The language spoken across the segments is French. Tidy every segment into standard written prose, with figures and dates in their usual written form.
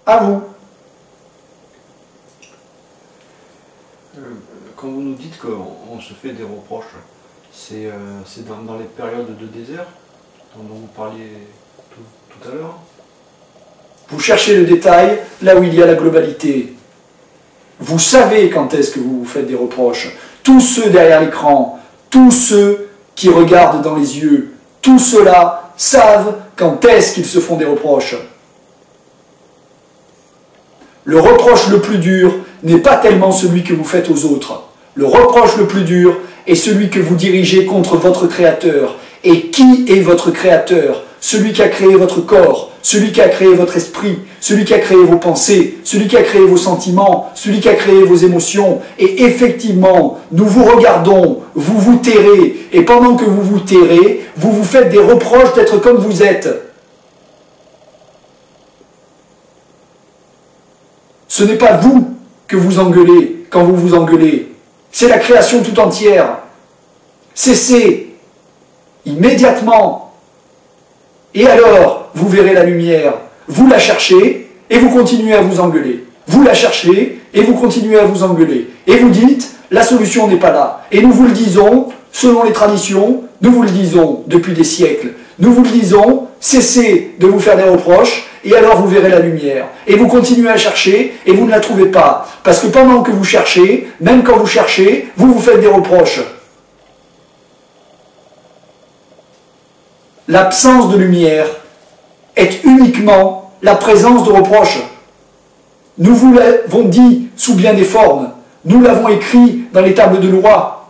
À vous. Quand vous nous dites qu'on se fait des reproches, c'est dans les périodes de désert dont vous parliez tout à l'heure? Vous cherchez le détail là où il y a la globalité. Vous savez quand est-ce que vous vous faites des reproches. Tous ceux derrière l'écran, tous ceux qui regardent dans les yeux, tous ceux-là savent quand est-ce qu'ils se font des reproches. Le reproche le plus dur n'est pas tellement celui que vous faites aux autres. Le reproche le plus dur est celui que vous dirigez contre votre Créateur. Et qui est votre Créateur? Celui qui a créé votre corps, celui qui a créé votre esprit, celui qui a créé vos pensées, celui qui a créé vos sentiments, celui qui a créé vos émotions. Et effectivement, nous vous regardons, vous vous tairez, et pendant que vous vous tairez, vous vous faites des reproches d'être comme vous êtes. Ce n'est pas vous que vous engueulez quand vous vous engueulez, c'est la création tout entière. Cessez immédiatement. Et alors, vous verrez la lumière. Vous la cherchez et vous continuez à vous engueuler. Vous la cherchez et vous continuez à vous engueuler. Et vous dites, la solution n'est pas là. Et nous vous le disons, selon les traditions, nous vous le disons depuis des siècles. Nous vous le disons, cessez de vous faire des reproches et alors vous verrez la lumière. Et vous continuez à chercher et vous ne la trouvez pas. Parce que pendant que vous cherchez, même quand vous cherchez, vous vous faites des reproches. L'absence de lumière est uniquement la présence de reproches. Nous vous l'avons dit sous bien des formes. Nous l'avons écrit dans les tables de loi.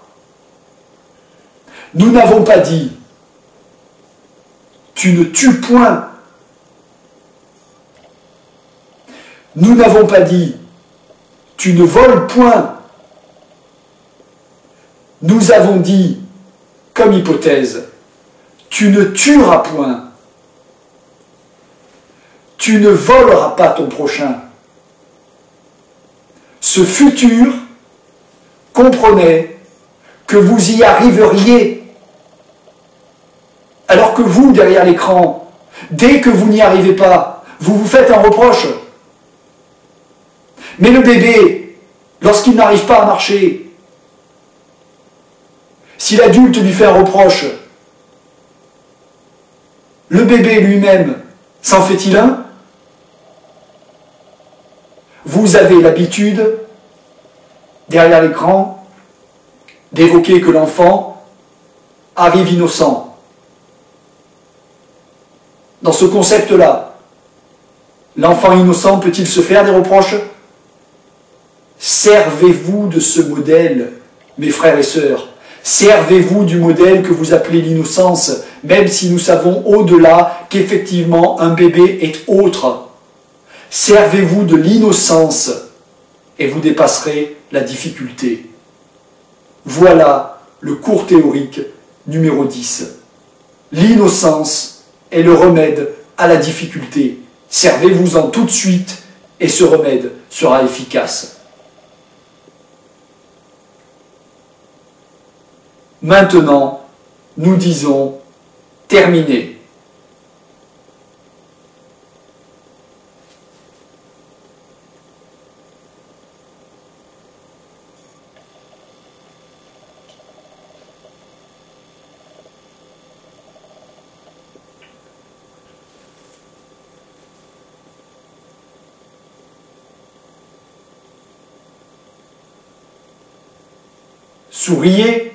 Nous n'avons pas dit « tu ne tues point ». Nous n'avons pas dit « tu ne voles point ». Nous avons dit, comme hypothèse, tu ne tueras point. Tu ne voleras pas ton prochain. Ce futur comprenait que vous y arriveriez. Alors que vous, derrière l'écran, dès que vous n'y arrivez pas, vous vous faites un reproche. Mais le bébé, lorsqu'il n'arrive pas à marcher, si l'adulte lui fait un reproche, le bébé lui-même, s'en fait-il un? Vous avez l'habitude, derrière l'écran, d'évoquer que l'enfant arrive innocent. Dans ce concept-là, l'enfant innocent peut-il se faire des reproches? Servez-vous de ce modèle, mes frères et sœurs. Servez-vous du modèle que vous appelez l'innocence, même si nous savons au-delà qu'effectivement un bébé est autre. Servez-vous de l'innocence et vous dépasserez la difficulté. Voilà le cours théorique numéro 10. L'innocence est le remède à la difficulté. Servez-vous-en tout de suite et ce remède sera efficace. Maintenant, nous disons terminé. Souriez.